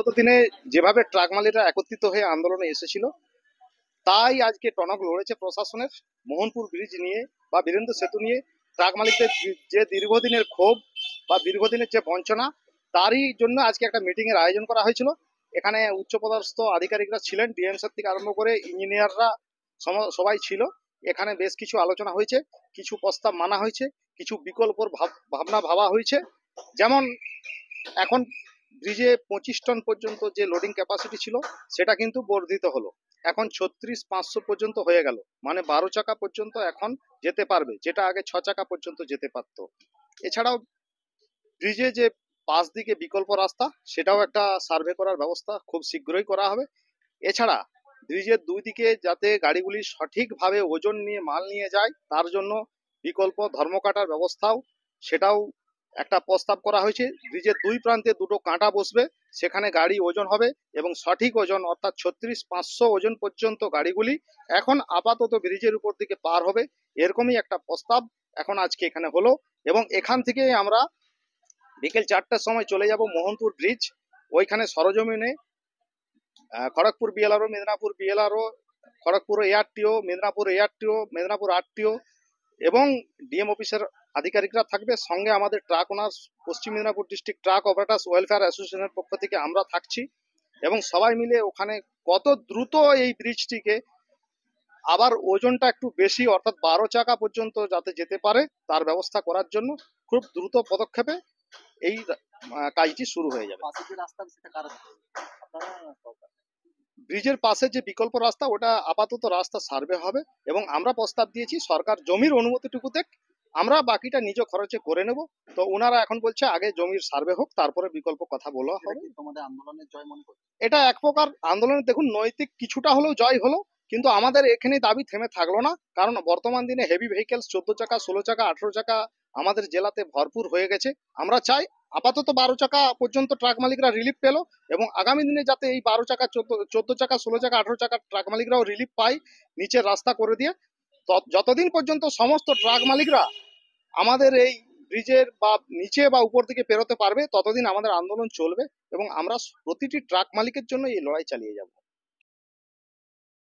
বিগত দিনে যেভাবে ট্রাক মালিকরা একত্রিত হয়ে আন্দোলনে এসেছিল, তাই আজকে টনক লড়েছে প্রশাসনের মোহনপুর ব্রিজ নিয়ে বা বীরেন্দ্র সেতু নিয়ে। ট্রাক মালিকদের যে দীর্ঘদিনের ক্ষোভ বা দীর্ঘদিনের যে বঞ্চনা, তারই জন্য আজকে একটা মিটিং এর আয়োজন করা হয়েছিল। এখানে উচ্চপদস্থ আধিকারিকরা ছিলেন, ডিএমসি থেকে আরম্ভ করে ইঞ্জিনিয়াররা সবাই ছিল। এখানে বেশ কিছু আলোচনা হয়েছে, কিছু প্রস্তাব মানা হয়েছে, কিছু বিকল্পর ভাবনা ভাবা হয়েছে। যেমন এখন ব্রিজে 25 টন পর্যন্ত যে লোডিং ক্যাপাসিটি ছিল, সেটা কিন্তু বর্ধিত হলো, এখন 36,500 পর্যন্ত হয়ে গেল। মানে 12 চাকা পর্যন্ত এখন যেতে পারবে, যেটা আগে 6 চাকা পর্যন্ত যেতে পারত। এছাড়াও ব্রিজে যে পাশ দিকে বিকল্প রাস্তা, সেটাও একটা সার্ভে করার ব্যবস্থা খুব শীঘ্রই করা হবে। এছাড়া ব্রিজের দুই দিকে যাতে গাড়িগুলি সঠিকভাবে ওজন নিয়ে মাল নিয়ে যায়, তার জন্য বিকল্প ধর্মকাটার ব্যবস্থাও, সেটাও একটা প্রস্তাব করা হয়েছে। ব্রিজের দুই প্রান্তে দুটো কাঁটা বসবে, সেখানে গাড়ি ওজন হবে এবং সঠিক ওজন অর্থাৎ 36,500 ওজন পর্যন্ত গাড়িগুলি এখন আপাতত ব্রিজের উপর দিকে পার হবে। এরকমই একটা প্রস্তাব এখন আজকে এখানে হলো। এবং এখান থেকে আমরা বিকেল 4টার সময় চলে যাব মোহনপুর ব্রিজ। ওইখানে সরজমিনে Kharagpur BLRO, Medinipur BLRO, Kharagpur ARTO, Medinipur ARTO, Medinipur RTO এবং ডিএম অফিসের আধিকারিকরা থাকবে। সঙ্গে আমাদের ট্রাক ওনার্স, পশ্চিম Medinipur district truck operators welfare অ্যাসোসিয়েশনের পক্ষ থেকে আমরা থাকছি। এবং সবাই মিলে ওখানে কত দ্রুত এই ব্রিজটিকে আবার ওজনটা একটু বেশি অর্থাৎ 12 চাকা পর্যন্ত যাতে যেতে পারে, তার ব্যবস্থা করার জন্য খুব দ্রুত পদক্ষেপে এই কাজটি শুরু হয়ে যাবে। ব্রিজের পাশে যে বিকল্প রাস্তা, ওটা আপাতত রাস্তা সার্ভে হবে এবং আমরা প্রস্তাব দিয়েছি সরকার জমির অনুমতিটুকু দেখ, আমরা বাকিটা নিজ খরচে করে নেব। তো ওনারা এখন বলছে আগে জমির সার্ভে হোক, তারপরে বিকল্প কথা বলা হবে। তোমাদের আন্দোলনের জয় মনে করো? এটা এক প্রকার আন্দোলনের, দেখুন, নৈতিক কিছুটা হলেও জয় হলো, কিন্তু আমাদের এখানে দাবি থেমে থাকলো না। কারণ বর্তমান দিনে হেভি ভেহিকেলস 14 চাকা, 16 চাকা, 18 চাকা আমাদের জেলাতে ভরপুর হয়ে গেছে। আমরা চাই আপাতত 12 চাকা পর্যন্ত ট্রাক মালিকরা রিলিফ পেলো এবং আগামী দিনে যাতে এই 12 চাকা, 14 চাকা, 16 চাকা, 18 চাকা ট্রাক মালিকরাও রিলিফ পায় নিচের রাস্তা করে দিয়ে। যতদিন পর্যন্ত সমস্ত ট্রাক মালিকরা আমাদের এই ব্রিজের বা নিচে বা উপর দিকে পেরোতে পারবে, ততদিন আমাদের আন্দোলন চলবে এবং আমরা প্রতিটি ট্রাক মালিকের জন্য এই লড়াই চালিয়ে যাব।